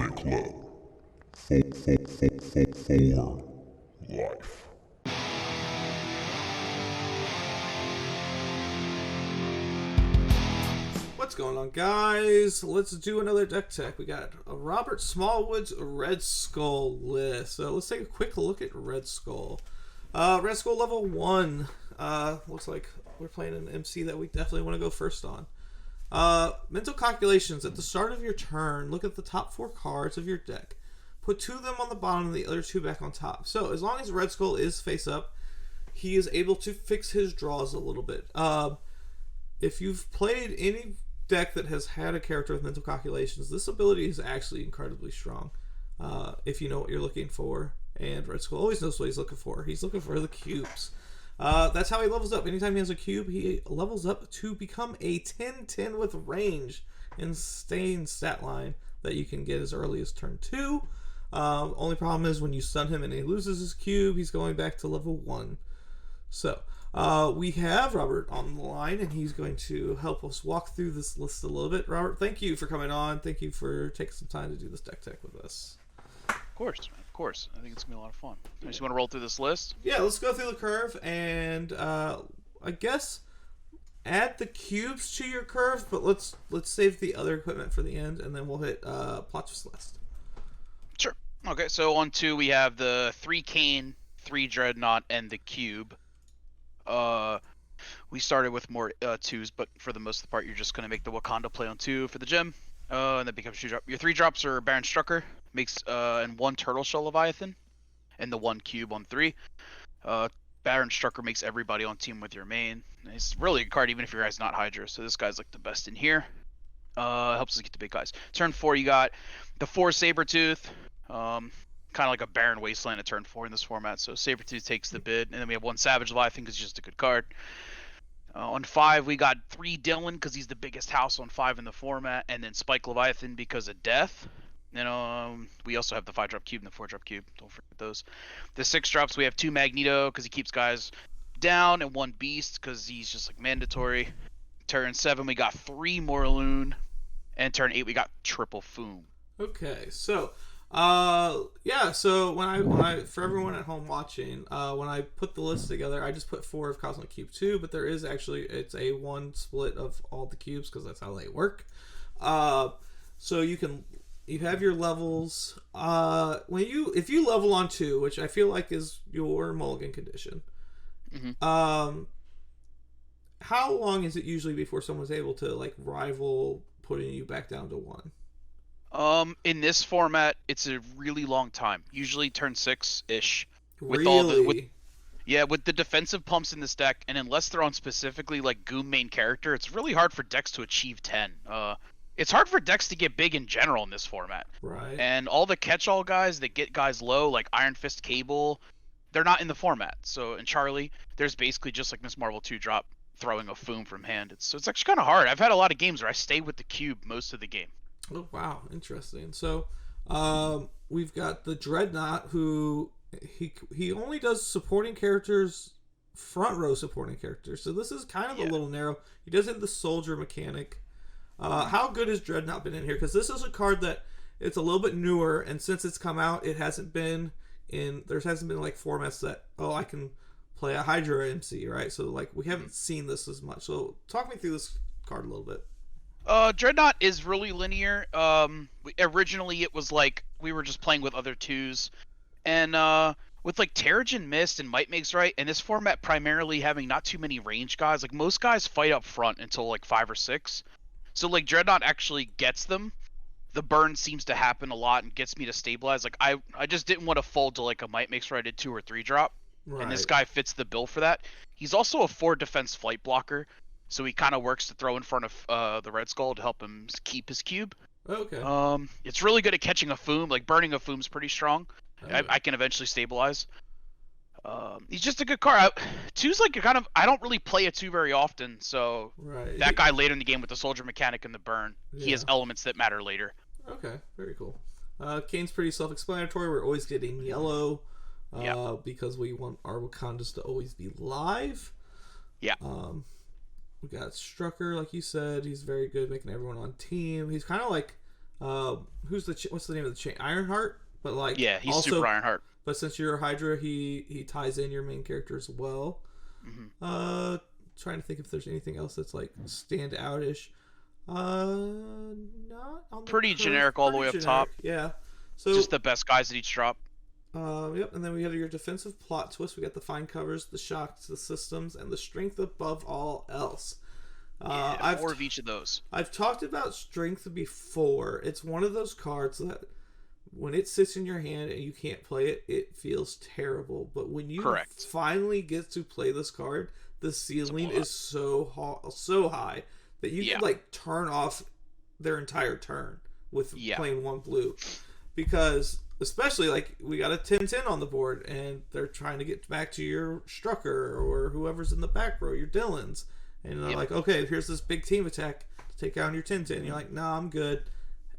Velvet Club. For life. What's going on, guys? Let's do another deck tech. We got Robert Smallwood's Red Skull list. So let's take a quick look at Red Skull. Red Skull level 1. Looks like we're playing an MC that we definitely want to go first on. Mental calculations. At the start of your turn, look at the top 4 cards of your deck. Put 2 of them on the bottom and the other 2 back on top. So as long as Red Skull is face up, he is able to fix his draws a little bit. If you've played any deck that has had a character with mental calculations, this ability is actually incredibly strong. If you know what you're looking for. And Red Skull always knows what he's looking for. He's looking for the cubes. That's how he levels up. Anytime he has a cube, he levels up to become a 10-10 with range and staying stat line that you can get as early as turn 2. Only problem is when you stun him and he loses his cube, he's going back to level 1. So, we have Robert on the line, and he's going to help us walk through this list a little bit. Robert, thank you for coming on. Thank you for taking some time to do this deck tech with us. Of course. I think it's going to be a lot of fun. I just want to roll through this list. Yeah, let's go through the curve, and I guess add the cubes to your curve, but let's save the other equipment for the end, and then we'll hit plot twist list. Sure. Okay, so on 2 we have the 3 Kane, 3 Dreadnought, and the cube. We started with more 2s, but for the most of the part, you're just going to make the Wakanda play on 2 for the gem, and that becomes 2 drop. Your 3 drops are Baron Strucker, makes and 1 Turtle Shell Leviathan, and the 1 cube on 3. Baron Strucker makes everybody on team with your main. And it's really a card even if your guy's not Hydra, so this guy's like the best in here. Helps us get the big guys. Turn 4, you got the 4 Sabertooth, kind of like a Barren Wasteland at turn 4 in this format. So Sabertooth takes the bid, and then we have 1 Savage Leviathan because he's just a good card. On 5, we got 3 Dylan because he's the biggest house on 5 in the format, and then Spike Leviathan because of death. And we also have the 5-drop cube and the 4-drop cube. Don't forget those. The 6 drops, we have 2 Magneto because he keeps guys down, and 1 Beast because he's just like mandatory. Turn 7, we got 3 Morloon, and turn 8, we got triple Foom. Okay, so so when I for everyone at home watching, when I put the list together, I just put 4 of Cosmic Cube 2, but there is actually, it's a 1 split of all the cubes because that's how they work. So you have your levels. If you level on 2, which I feel like is your mulligan condition, how long is it usually before someone's able to like rival putting you back down to 1? In this format, it's a really long time. Usually turn 6-ish. Really? With the defensive pumps in this deck, and unless they're on specifically like Goom main character, it's really hard for decks to achieve 10. It's hard for decks to get big in general in this format. Right. And all the catch-all guys that get guys low, like Iron Fist Cable, they're not in the format. So in Charlie, there's basically just like Miss Marvel 2-drop throwing a Foom from hand. So it's actually kind of hard. I've had a lot of games where I stay with the cube most of the game. Oh, wow. Interesting. So, we've got the Dreadnought, who he only does supporting characters, front row supporting characters. So this is kind of a little narrow. He does have the soldier mechanic. How good has Dreadnought been in here? Because this is a card that it's a little bit newer, and since it's come out, there hasn't been like formats that, I can play a Hydra MC, right? So like we haven't seen this as much. So talk me through this card a little bit. Dreadnought is really linear. Originally it was like we were just playing with other 2s, and with like Terrigen Mist and Might Makes Right, and this format primarily having not too many range guys. Like most guys fight up front until like 5 or 6, so like Dreadnought actually gets them. The burn seems to happen a lot and gets me to stabilize. Like I just didn't want to fold to like a Might Makes Right at 2 or 3 drop, right. And this guy fits the bill for that. He's also a 4 defense flight blocker. So he kind of works to throw in front of the Red Skull to help him keep his cube. Okay. It's really good at catching a Foom. Like burning a Foom's pretty strong. Oh. I can eventually stabilize. He's just a good card. 2's like I don't really play a 2 very often. So that guy later in the game with the soldier mechanic and the burn, he has elements that matter later. Okay, very cool. Kane's pretty self-explanatory. We're always getting yellow because we want our Wakandas to always be live. Yeah. We got Strucker, like you said. He's very good making everyone on team. He's kind of like what's the name of the chain? Ironheart, but like Yeah, he's also, super Ironheart. But since you're a Hydra, he ties in your main character as well. Trying to think if there's anything else that's like stand outish. Not on the Pretty curve. generic all the way up top. Yeah. So just the best guys at each drop. Yep, and then we have your defensive plot twist. We got the fine covers, the shocks, the systems, and the strength above all else. Yeah, 4 of each of those. I've talked about strength before. It's one of those cards that when it sits in your hand and you can't play it, it feels terrible. But when you finally get to play this card, the ceiling is so high that you can like turn off their entire turn with playing 1 blue. Because especially like we got a 10-10 on the board and they're trying to get back to your Strucker or whoever's in the back row, your Dylans. And they're like, okay, here's this big team attack to take down your 10-10. And you're like, nah, I'm good.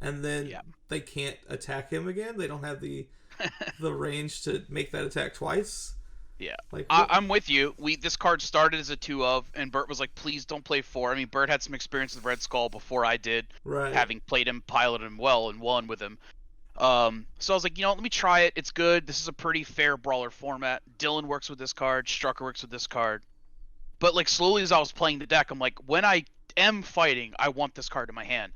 And then they can't attack him again. They don't have the range to make that attack twice. Yeah, like I'm with you. This card started as a 2 of, and Bert was like, "Please don't play 4." I mean, Bert had some experience with Red Skull before I did, having played him, piloted him well, and won with him. So I was like, let me try it. It's good. This is a pretty fair brawler format. Dylan works with this card. Strucker works with this card. But like slowly as I was playing the deck, I'm like, when I am fighting, I want this card in my hand.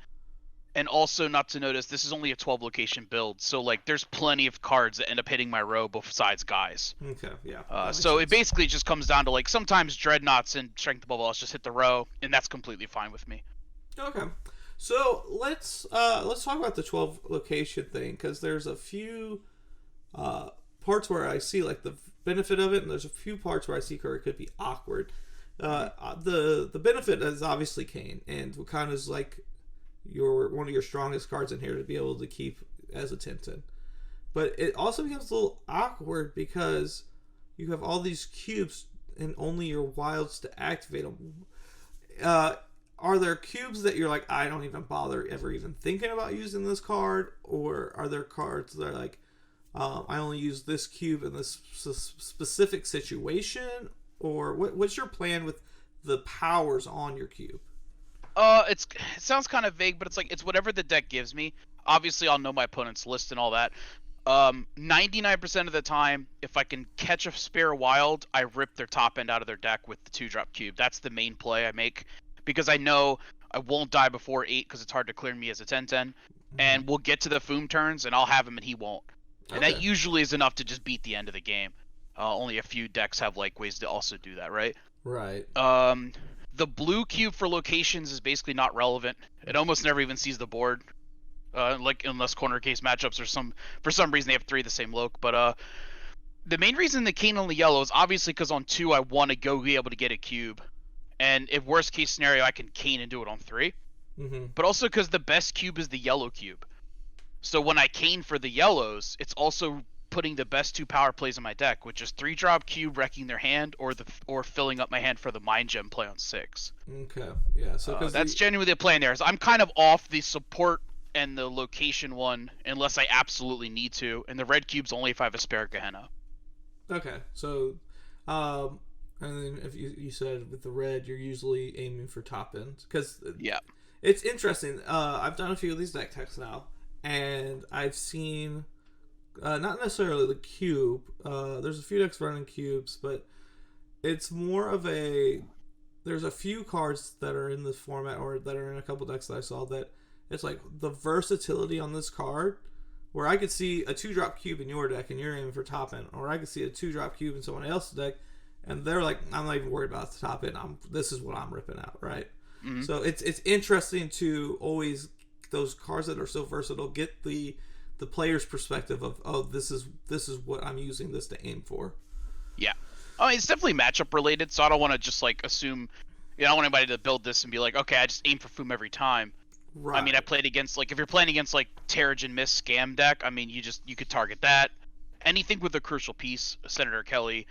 And also, not to notice, this is only a 12 location build, so like there's plenty of cards that end up hitting my row besides guys. Okay, yeah. So it basically just comes down to like sometimes Dreadnoughts and Strength Above All just hit the row, and that's completely fine with me. Okay, so let's talk about the 12 location thing, because there's a few parts where I see like the benefit of it, and there's a few parts where I see where it could be awkward. The benefit is obviously Kane, and Wakanda is like one of your strongest cards in here to be able to keep as a 10-10. But it also becomes a little awkward because you have all these cubes and only your wilds to activate them. Are there cubes that you're like, I don't even bother ever even thinking about using this card? Or are there cards that are like, I only use this cube in this specific situation? Or what's your plan with the powers on your cube? It sounds kind of vague, but it's whatever the deck gives me. Obviously, I'll know my opponent's list and all that. 99% of the time, if I can catch a spare wild, I rip their top end out of their deck with the 2-drop cube. That's the main play I make, because I know I won't die before 8 because it's hard to clear me as a 10-10. And we'll get to the Foom turns, and I'll have him and he won't. And that usually is enough to just beat the end of the game. Only a few decks have like ways to also do that, right? Right. The blue cube for locations is basically not relevant. It almost never even sees the board, like unless corner case matchups or for some reason they have 3 of the same loc. But the main reason the Kane on the yellow is obviously because on 2 I want to be able to get a cube, and if worst case scenario I can Kane and do it on 3. But also because the best cube is the yellow cube. So when I Kane for the yellows, it's also putting the best 2 power plays in my deck, which is 3-drop cube wrecking their hand, or filling up my hand for the Mind Gem play on 6. Okay, yeah. So that's genuinely the play in there. So I'm kind of off the support and the location one unless I absolutely need to, and the red cube's only if I have a spare Gehenna. Okay, so and then if you said with the red, you're usually aiming for top end, because it's interesting. I've done a few of these deck techs now, and I've seen. Not necessarily the cube. There's a few decks running cubes, but it's more of there's a few cards that are in this format or that are in a couple decks that I saw that it's like the versatility on this card, where I could see a 2-drop cube in your deck and you're aiming for top end, or I could see a 2-drop cube in someone else's deck and they're like, I'm not even worried about the top end. This is what I'm ripping out, right? So it's interesting to always, those cards that are so versatile, get the player's perspective of, this is what I'm using this to aim for. Yeah. I mean, it's definitely matchup related, so I don't want to just like assume, I don't want anybody to build this and be like, okay, I just aim for Foom every time. Right. I mean, I played against, like, if you're playing against like Terrigen Mist scam deck, I mean, you could target that. Anything with a crucial piece, Senator Kelly,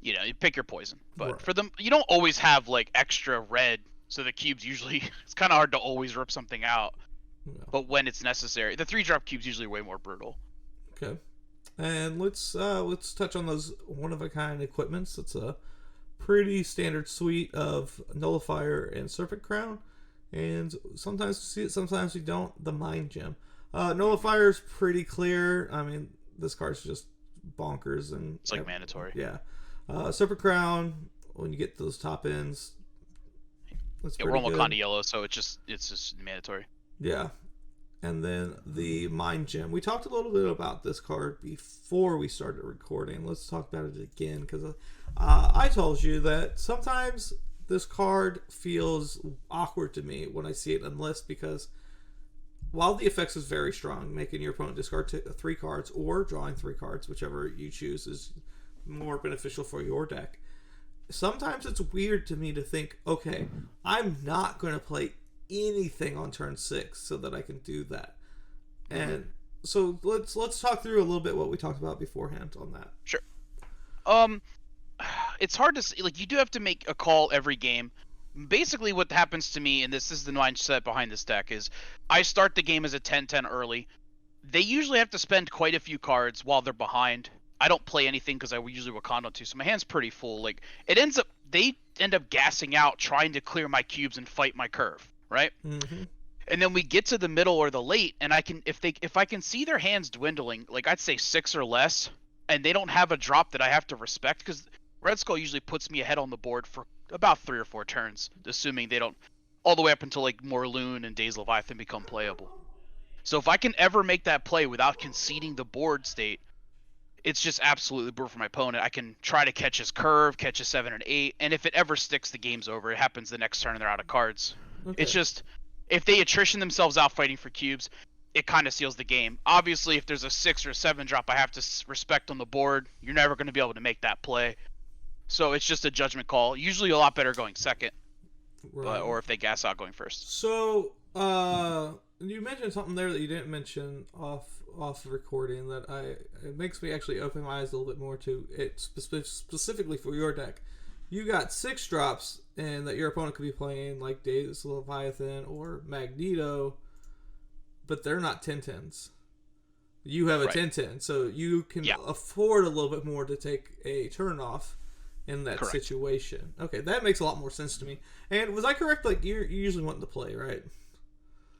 you pick your poison. But for them, you don't always have like extra red, so the cubes usually, it's kind of hard to always rip something out. Yeah. But when it's necessary, the 3-drop cube's usually way more brutal. Okay, and let's touch on those one-of-a-kind equipments. It's a pretty standard suite of Nullifier and Serpent Crown, and sometimes we see it, sometimes we don't. The Mind Gem. Nullifier's pretty clear. I mean, this card's just bonkers. And It's like mandatory. Yeah. Serpent Crown, when you get those top ends, that's Yeah, pretty we're on good. Wakanda yellow, so it's just mandatory. Yeah. And then the Mind Gem. We talked a little bit about this card before we started recording. Let's talk about it again, because I told you that sometimes this card feels awkward to me when I see it unless, because while the effects is very strong, making your opponent discard 3 cards or drawing 3 cards, whichever you choose is more beneficial for your deck, sometimes it's weird to me to think, okay, I'm not going to play anything on turn 6 so that I can do that. And so let's talk through a little bit what we talked about beforehand on that. Sure. It's hard to see. Like, you do have to make a call every game. Basically, what happens to me, and this is the mindset behind this deck, is I start the game as a 10-10 early. They usually have to spend quite a few cards while they're behind. I don't play anything because I usually Wakanda too, so my hand's pretty full. Like, they end up gassing out trying to clear my cubes and fight my curve, right? Mm-hmm. And then we get to the middle or the late, and if I can see their hands dwindling, like I'd say 6 or less, and they don't have a drop that I have to respect, because Red Skull usually puts me ahead on the board for about 3 or 4 turns, assuming they don't, all the way up until like Morloon and Days Leviathan become playable. So if I can ever make that play without conceding the board state, it's just absolutely brutal for my opponent. I can try to catch his curve, catch a 7 and 8, and if it ever sticks, the game's over. It happens the next turn and they're out of cards. Okay. It's just, if they attrition themselves out fighting for cubes, it kind of seals the game. Obviously, if there's a 6 or 7 drop I have to respect on the board, you're never going to be able to make that play. So it's just a judgment call. Usually a lot better going second, Right. or if they gas out going first. So, you mentioned something there that you didn't mention off recording that it makes me actually open my eyes a little bit more to it, specifically for your deck. You got 6 drops, and that your opponent could be playing like Days Leviathan or Magneto, but they're not 10-10s. You have a Right. 10-10, so you can afford a little bit more to take a turn off in that Correct. situation. Okay, that makes a lot more sense to me. And was I correct? Like, you usually want to play, right?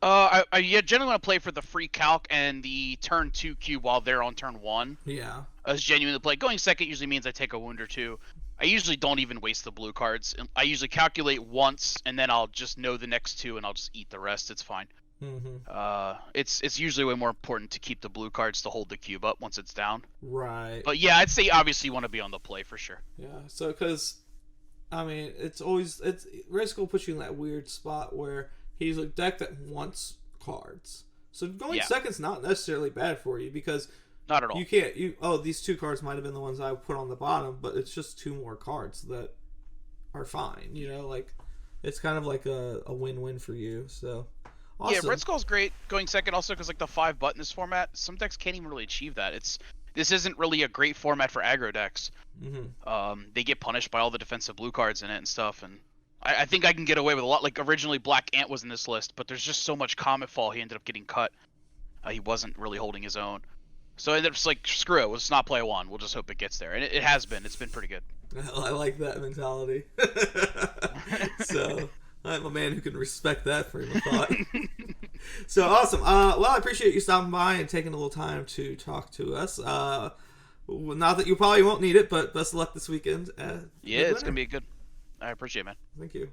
I generally want to play for the free calc and the turn 2 cube while they're on turn 1. Yeah. As genuinely play. Going second usually means I take a wound or 2. I usually don't even waste the blue cards. I usually calculate once, and then I'll just know the next 2, and I'll just eat the rest. It's fine. Mm-hmm. It's usually way more important to keep the blue cards to hold the cube up once it's down. Right. But yeah, I'd say obviously you want to be on the play for sure. Yeah. So, because, I mean, Red Skull puts you in that weird spot where he's a deck that wants cards. So going second's not necessarily bad for you, because Not at all. you can't. These 2 cards might have been the ones I put on the bottom, but it's just 2 more cards that are fine. You know, like, it's kind of like a win-win for you. So. Awesome. Yeah, Red Skull's great going second also because like the 5 button this format, some decks can't even really achieve that. This isn't really a great format for aggro decks. Mm-hmm. They get punished by all the defensive blue cards in it and stuff, and I think I can get away with a lot. Like originally Black Ant was in this list, but there's just so much Comet Fall he ended up getting cut. He wasn't really holding his own. So I ended up just like, screw it, we'll just not play 1. We'll just hope it gets there. And it has been. It's been pretty good. I like that mentality. So I'm a man who can respect that frame of thought. So awesome. Well, I appreciate you stopping by and taking a little time to talk to us. Not that you probably won't need it, but best of luck this weekend. Yeah, it's going to be good. I appreciate it, man. Thank you.